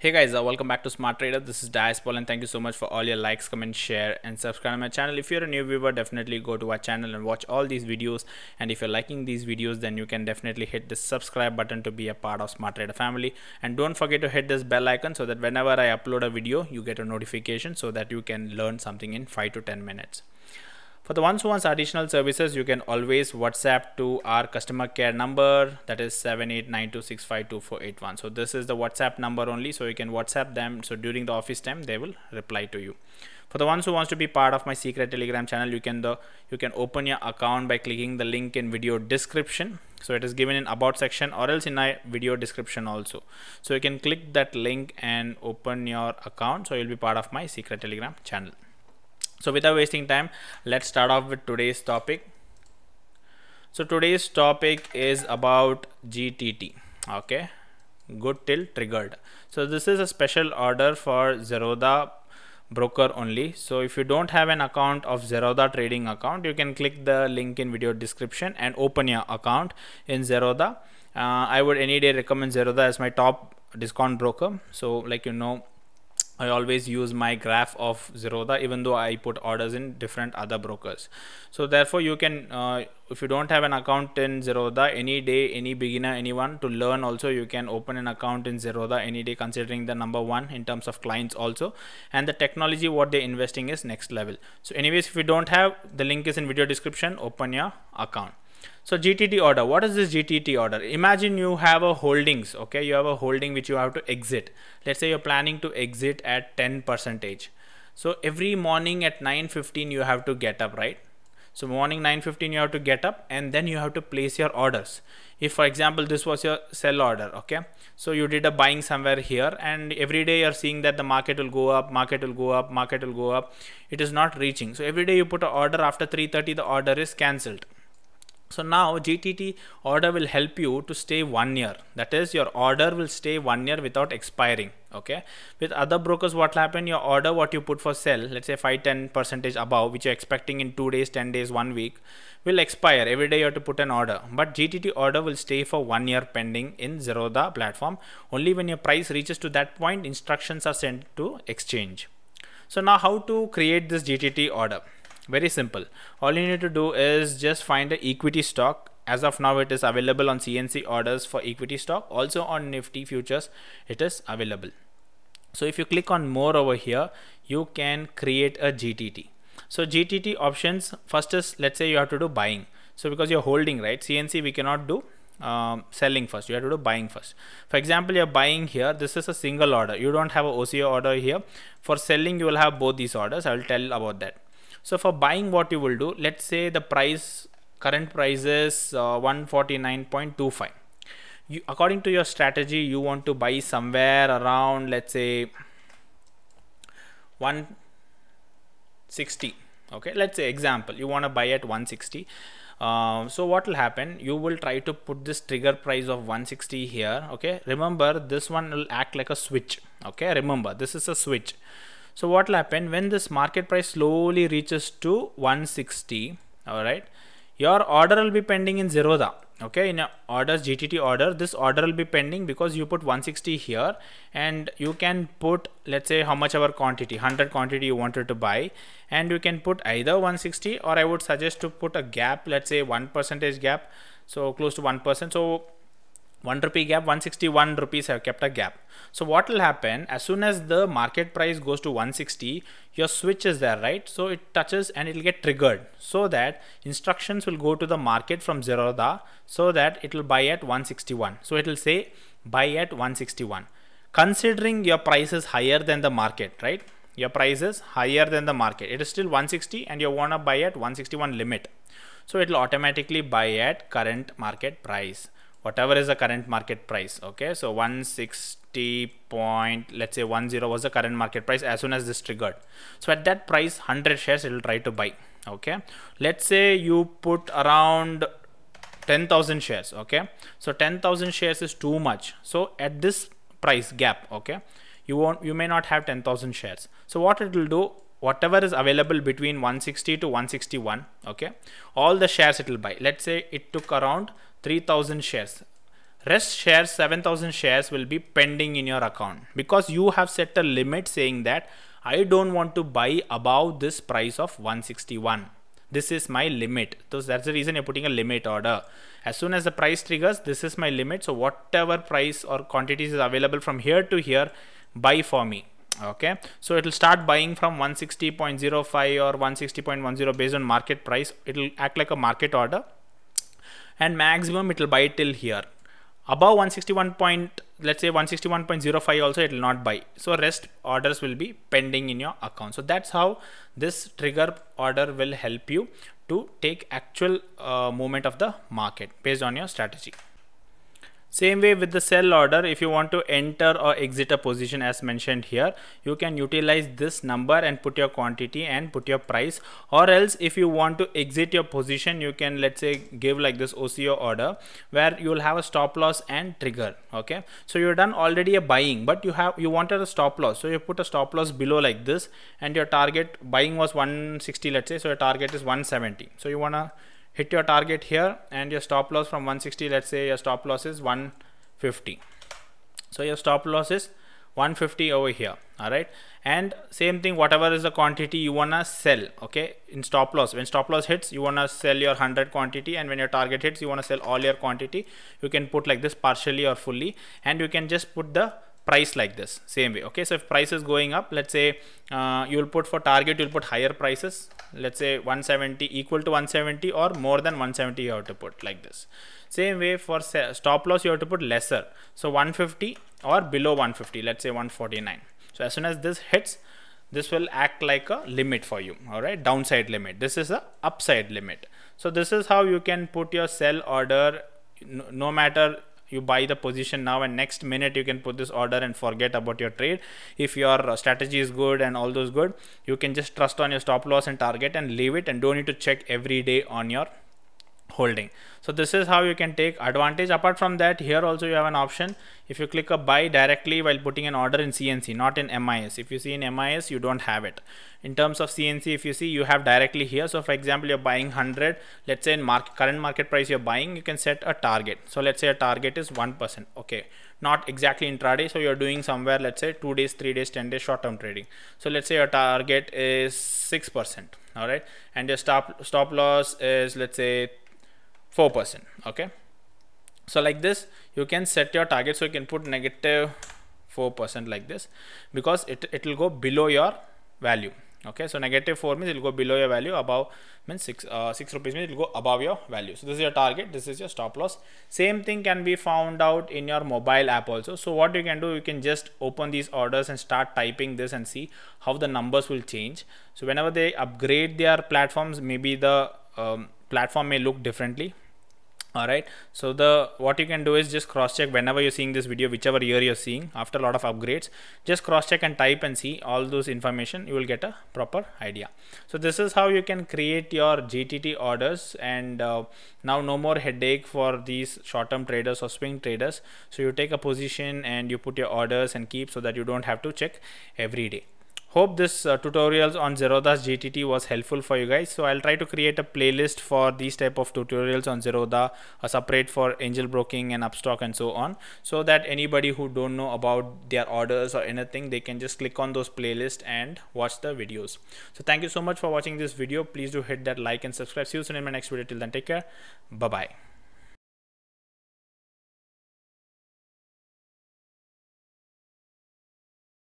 Hey guys, welcome back to Smart Trader. This is Paul, and thank you so much for all your likes, comment, share, and subscribe to my channel. If you're a new viewer, definitely go to our channel and watch all these videos. And if you're liking these videos, then you can definitely hit the subscribe button to be a part of Smart Trader family. And don't forget to hit this bell icon so that whenever I upload a video, you get a notification so that you can learn something in 5 to 10 minutes. For the ones who want additional services, you can always WhatsApp to our customer care number, that is 7892652481. So this is the WhatsApp number only, so you can WhatsApp them. So during the office time, they will reply to you. For the ones who wants to be part of my secret Telegram channel, you can open your account by clicking the link in video description. So it is given in about section or else in my video description also. So you can click that link and open your account. So you'll be part of my secret Telegram channel. So without wasting time, let's start off with today's topic. So today's topic is about GTT. Okay, good till triggered. So this is a special order for Zerodha broker only. So if you don't have an account of Zerodha trading account, you can click the link in video description and open your account in Zerodha. I would any day recommend Zerodha as my top discount broker. So like I always use my graph of Zerodha, even though I put orders in different other brokers. So therefore you can, if you don't have an account in Zerodha, any day, any beginner, anyone to learn also, you can open an account in Zerodha any day, considering the number one in terms of clients also, and the technology what they're investing is next level. So anyways, if you don't have, the link is in video description, open your account. So GTT order, what is this GTT order? Imagine you have a holdings, okay? You have a holding which you have to exit. Let's say you're planning to exit at 10%. So every morning at 9:15 you have to get up, right? So morning 9:15 you have to get up and then you have to place your orders. If for example this was your sell order, okay? So you did a buying somewhere here and every day you're seeing that the market will go up, market will go up, market will go up. It is not reaching. So every day you put an order, after 3:30 the order is cancelled. So now GTT order will help you to stay 1 year. That is, your order will stay 1 year without expiring. Okay. With other brokers, what will happen? Your order, what you put for sell, let's say 5-10% above, which you're expecting in 2 days, 10 days, 1 week, will expire. Every day you have to put an order. But GTT order will stay for 1 year pending in Zerodha platform. Only when your price reaches to that point, instructions are sent to exchange. So now how to create this GTT order? Very simple. All you need to do is just find the equity stock. As of now, it is available on CNC orders for equity stock. Also on Nifty futures, it is available. So if you click on more over here, you can create a GTT. So GTT options, first is, let's say you have to do buying. So because you're holding, right? CNC we cannot do selling first. You have to do buying first. For example, you're buying here. This is a single order. You don't have a OCO order here. For selling, you will have both these orders. I will tell about that. So for buying, what you will do, let's say the current price is 149.25. According to your strategy, you want to buy somewhere around, let's say 160. Okay, let's say example, you want to buy at 160. So what will happen? You will try to put this trigger price of 160 here. Okay, remember this one will act like a switch. Okay, remember this is a switch. So what will happen when this market price slowly reaches to 160? All right, your order will be pending in Zerodha. Okay, in your orders, GTT order, this order will be pending because you put 160 here, and you can put, let's say, how much our quantity, 100 quantity you wanted to buy, and you can put either 160, or I would suggest to put a gap, let's say 1% gap, so close to 1%. So 1 rupee gap, 161 rupees have kept a gap. So what will happen, as soon as the market price goes to 160, your switch is there, right? So it touches and it will get triggered, so that instructions will go to the market from Zerodha, so that it will buy at 161. So it will say buy at 161. Considering your price is higher than the market, right? Your price is higher than the market. It is still 160 and you want to buy at 161 limit. So it will automatically buy at current market price. Whatever is the current market price. Okay, so 160 point, let's say 10 was the current market price as soon as this triggered. So at that price, 100 shares it will try to buy. Okay, let's say you put around 10,000 shares. Okay, so 10,000 shares is too much. So at this price gap, okay, you may not have 10,000 shares. So what it will do, whatever is available between 160 to 161, okay, all the shares it will buy. Let's say it took around 3,000 shares. Rest shares, 7,000 shares, will be pending in your account because you have set a limit saying that I don't want to buy above this price of 161. This is my limit. So that's the reason you're putting a limit order. As soon as the price triggers, this is my limit. So whatever price or quantities is available from here to here, buy for me. Okay, so it will start buying from 160.05 or 160.10 based on market price. It will act like a market order, and maximum it will buy till here. Above 161 point, let's say 161.05 also it will not buy. So rest orders will be pending in your account. So that's how this trigger order will help you to take actual movement of the market based on your strategy. Same way with the sell order, if you want to enter or exit a position as mentioned here, you can utilize this number and put your quantity and put your price. Or else if you want to exit your position, you can, let's say, give like this OCO order where you will have a stop loss and trigger. Okay, so you're done already a buying, but you wanted a stop loss, so you put a stop loss below like this, and your target buying was 160, let's say, so your target is 170. So you want to hit your target here, and your stop loss from 160, let's say your stop loss is 150. So your stop loss is 150 over here. All right, and same thing, whatever is the quantity you wanna sell, okay, in stop loss, when stop loss hits, you wanna sell your 100 quantity, and when your target hits, you wanna sell all your quantity. You can put like this, partially or fully, and you can just put the price like this, same way. Okay, so if price is going up, let's say you will put for target, you'll put higher prices, let's say 170, equal to 170 or more than 170 you have to put like this. Same way for stop loss, you have to put lesser, so 150 or below 150, let's say 149. So as soon as this hits, this will act like a limit for you. All right, downside limit, this is a upside limit. So this is how you can put your sell order. No matter you buy the position now and next minute you can put this order and forget about your trade. If your strategy is good and all those good, you can just trust on your stop loss and target and leave it, and don't need to check every day on your holding. So this is how you can take advantage. Apart from that, here also you have an option. If you click a buy directly while putting an order in CNC, not in MIS. If you see in MIS, you don't have it. In terms of CNC, if you see, you have directly here. So for example, you're buying 100, let's say in current market price you're buying, you can set a target. So let's say a target is 1%. Okay, not exactly intraday, so you're doing somewhere, let's say 2 days, 3 days, 10 days short-term trading. So let's say your target is 6%. All right, and your stop loss is, let's say, 4%. Okay, so like this you can set your target. So you can put negative 4% like this, because it will go below your value. Okay, so negative 4 means it will go below your value, above means 6 rupees means it will go above your value. So this is your target, this is your stop loss. Same thing can be found out in your mobile app also. So what you can do, you can just open these orders and start typing this and see how the numbers will change. So whenever they upgrade their platforms, maybe the platform may look differently. All right, so what you can do is just cross check whenever you're seeing this video, whichever year you're seeing, after a lot of upgrades, just cross check and type and see all those information. You will get a proper idea. So this is how you can create your GTT orders, and now no more headache for these short-term traders or swing traders. So you take a position and you put your orders and keep, so that you don't have to check every day. Hope this tutorials on Zerodha's GTT was helpful for you guys. So I'll try to create a playlist for these type of tutorials on Zerodha, separate for angel broking and upstock and so on, so that anybody who don't know about their orders or anything, they can just click on those playlists and watch the videos. So thank you so much for watching this video. Please do hit that like and subscribe. See you soon in my next video. Till then, take care. Bye bye.